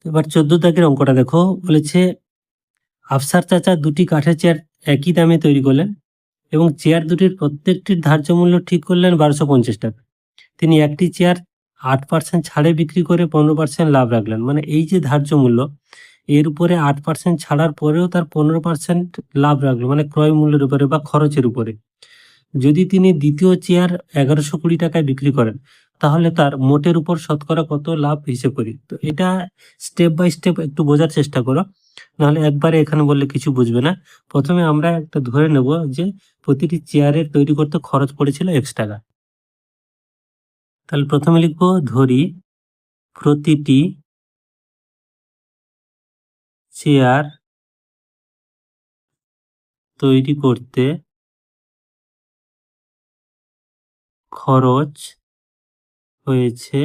এবার 14 দাগের অঙ্কটা দেখো, বলেছে আফসার চাচা দুটি কাঠের চেয়ার একই দামে তৈরি করলেন এবং চেয়ার দুটির প্রত্যেকটির ধার্য মূল্য ঠিক করলেন 1250 টাকা। তিনি একটি চেয়ার 8% ছাড়ে বিক্রি করে 15% লাভ রাখলেন। মানে এই যে ধার্য মূল্য, এর উপরে 8% ছাড়ার পরেও তার 15% লাভ রাখলো, মানে ক্রয় মূল্যের উপরে বা খরচের উপরে। যদি তিনি দ্বিতীয় চেয়ার 1120 টাকায় বিক্রি করেন, তাহলে তার মোটের উপর শতকরা কত লাভ হিসেব করি। তো এটা স্টেপ বাই স্টেপ একটু বোঝার চেষ্টা করো, নাহলে একবারে এখানে বললে কিছু বুঝবে না। প্রথমে আমরা একটা ধরে নেব যে প্রতিটি চেয়ারের তৈরি করতে খরচ পড়েছিল X টাকা। তাহলে প্রথমে লিখবো, ধরি প্রতিটি চেয়ার তৈরি করতে খরচ হয়েছে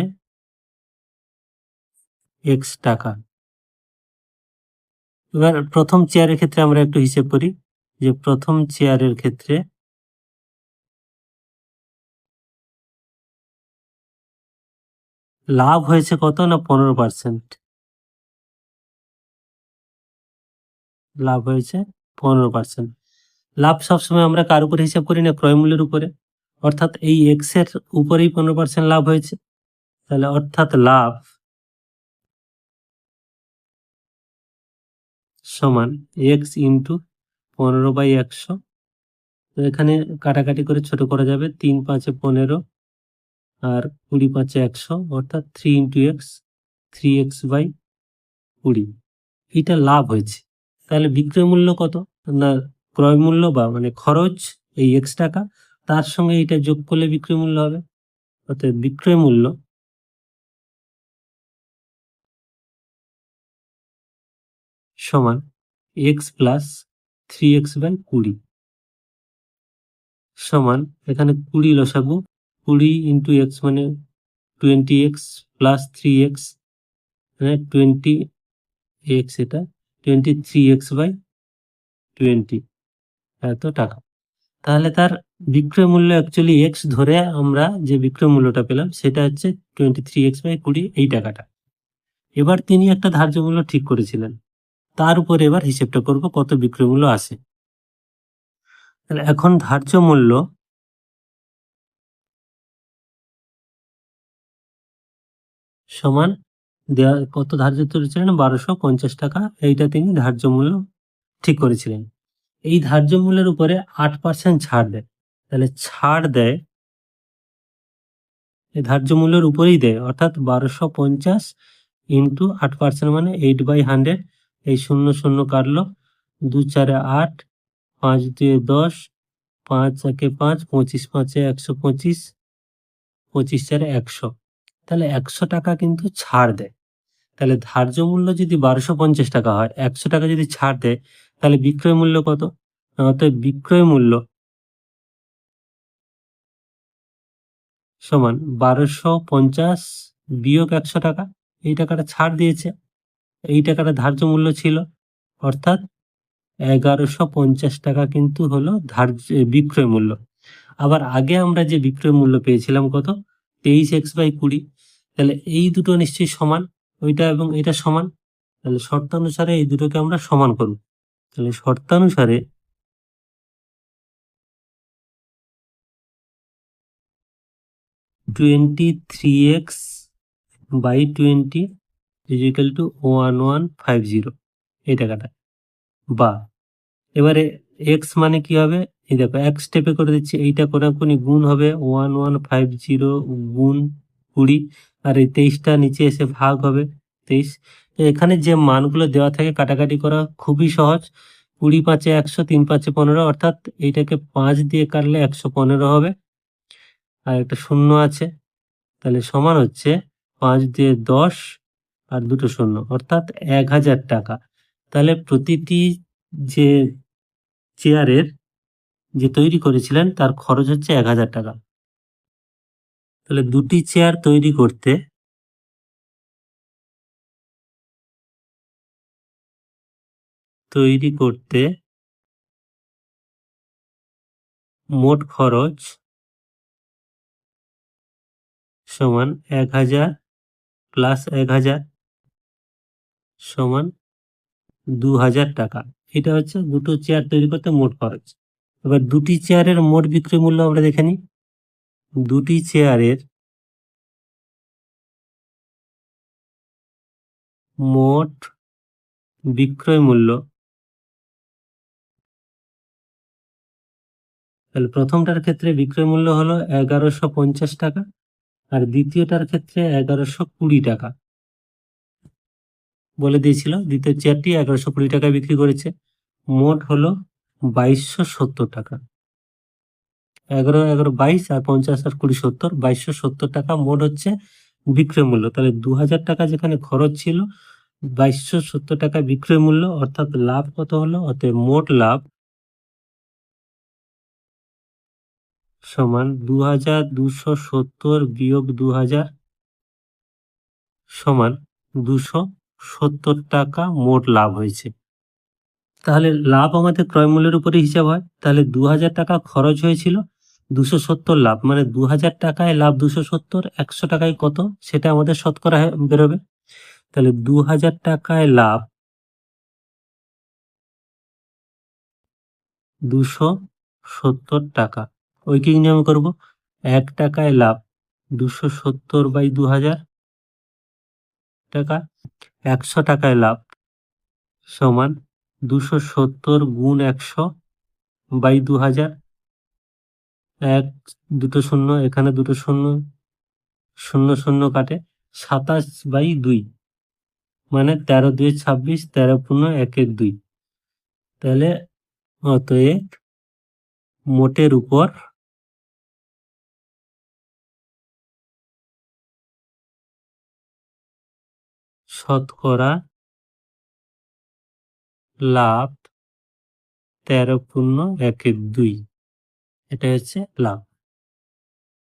X টাকা। এবার প্রথম চেয়ারের ক্ষেত্রে আমরা একটু হিসেব করি, যে প্রথম চেয়ারের ক্ষেত্রে লাভ হয়েছে কত না 15%। লাভ হয়েছে 15%। লাভ সবসময় আমরা কার উপরে হিসাব করি না, ক্রয় মূল্যের উপরে। অর্থাৎ এই এক্স এর উপরেই 15% লাভ হয়েছে। তাহলে অর্থাৎ লাভ সমান এক্স ইন্টু 15/100। তো এখানে কাটাকাটি করে ছোট করা যাবে, 3 5 15 আর 20 5 100, অর্থাৎ 3 ইন্টু এক্স, 3x/20। এটা লাভ হয়েছে। তাহলে বিক্রয় মূল্য কত না, ক্রয় মূল্য বা মানে খরচ এই X টাকা, তার সঙ্গে এটা যোগ করলে বিক্রয় মূল্য হবে। অর্থাৎ বিক্রয় মূল্য সমান X প্লাস 3x/20 সমান, এখানে 20 লসাগু, 20 ইন্টু x মানে 20x প্লাস 3x, মানে 20x, এটা 23x/20, এত টাকা। তাহলে তার বিক্রয় মূল্য অ্যাকচুয়ালি এক্স ধরে আমরা যে বিক্রয় মূল্যটা পেলাম সেটা হচ্ছে 23x/20, এই টাকাটা। এবার তিনি একটা ধার্য মূল্য ঠিক করেছিলেন, তার উপর এবার হিসেবটা করব কত বিক্রয় মূল্য আসে। তাহলে এখন ধার্য মূল্য সমান দেওয়া, কত ধার্য করেছিলেন 1250 টাকা, এইটা তিনি ধার্য মূল্য ঠিক করেছিলেন। এই ধার্য মূল্যের উপরে 8% ছাড় দেয়। তাহলে ছাড় দেয় এই ধার্য মূল্যের উপরেই দেয়, অর্থাৎ 1250 ইন্টু 8% মানে 8/100। এই 0 0 কাটলো, 2 4 8, 5 2 10, 5 1 5, 25 5 125, 25 4 100। তাহলে 100 টাকা কিন্তু ছাড় দেয়। তাহলে ধার্য মূল্য যদি 1250 টাকা হয়, 100 টাকা যদি ছাড় দেয়, তাহলে বিক্রয় মূল্য কত? অতএব বিক্রয় মূল্য সমান 1250 বিয়োগ 100 টাকা। এই টাকাটা ছাড় দিয়েছে, এই টাকাটা ধার্য মূল্য ছিল, অর্থাৎ 1150 টাকা কিন্তু হলো ধার্য বিক্রয় মূল্য। আবার আগে আমরা যে বিক্রয় মূল্য পেয়েছিলাম কত, 23x/20। তাহলে এই দুটো নিশ্চয়ই সমান, ওইটা এবং এটা সমান। তাহলে শর্তানুসারে এই দুটোকে আমরা সমান করব। তাহলে শর্তানুসারে 23x/20 ইজ ইকুয়াল টু 1150, এই টাকাটা। বা এবারে এক্স মানে কি হবে, এই দেখো এক স্টেপে করে দিচ্ছি, এইটা কোনাকুনি গুণ হবে 1150 গুণ 20, আর এই 23টা নিচে এসে ভাগ হবে 23। এখানে যে মানগুলো দেওয়া থাকে কাটাকাটি করা খুবই সহজ। 20 5 100, 3 5 15, অর্থাৎ এইটাকে 5 দিয়ে কাটলে 115 হবে, আর একটা শূন্য আছে। তাহলে সমান হচ্ছে 5 দিয়ে 10 আর দুটো শূন্য, অর্থাৎ 1000 টাকা। তাহলে প্রতিটি যে চেয়ারের যে তৈরি করেছিলেন তার খরচ হচ্ছে 1000 টাকা। তাহলে দুটি চেয়ার তৈরি করতে মোট খরচ সমান 1000 প্লাস 1000 সমান 2000 টাকা। এটা হচ্ছে দুটো চেয়ার তৈরি করতে মোট খরচ। এবার দুটি চেয়ারের মোট বিক্রয় মূল্য আমরা দেখে নিই। দুটি চেয়ারের মোট বিক্রয় মূল্য, তাহলে প্রথমটার ক্ষেত্রে বিক্রয় মূল্য হলো 1150 টাকা আর দ্বিতীয়টার ক্ষেত্রে 1120 টাকা বলে দিয়েছিল। দ্বিতীয় চেয়ারটি 1120 টাকায় বিক্রি করেছে। মোট হলো 2270 টাকা। 11 11 22 আর 50 আর 20 70, 2270 টাকা মোট হচ্ছে বিক্রয় মূল্য। তাহলে 2000 টাকা যেখানে খরচ ছিল, 2270 টাকা বিক্রয় মূল্য, অর্থাৎ লাভ কত হলো? অতএব মোট লাভ সমান 2270 বিয়োগ 2000 সমান 270 টাকা মোট লাভ হয়েছে। তাহলে লাভ আমাদের ক্রয় মূল্যের উপরে হিসাব হয়। তাহলে 2000 টাকা খরচ হয়েছিল, 270 লাভ, মানে 2000 টাকায় লাভ 270, 100 টাকায় কত সেটা আমাদের শতকরা বেরোবে। তাহলে 2000 টাকায় লাভ 270 টাকা। ঐকিক নিয়ম করব, 1 টাকায় লাভ 270/2000 টাকা। 100 টাকায় লাভ সমান 270 গুণ 100/2000। এক দুটো শূন্য, এখানে দুটো শূন্য, শূন্য শূন্য কাটে, 27/2 মানে 13 2 26, 13 পূর্ণ 1 1 2। তাহলে অতএব মোটের উপর শতকরা লাভ 13 পূর্ণ 1 1 2, এটা হচ্ছে লাভ।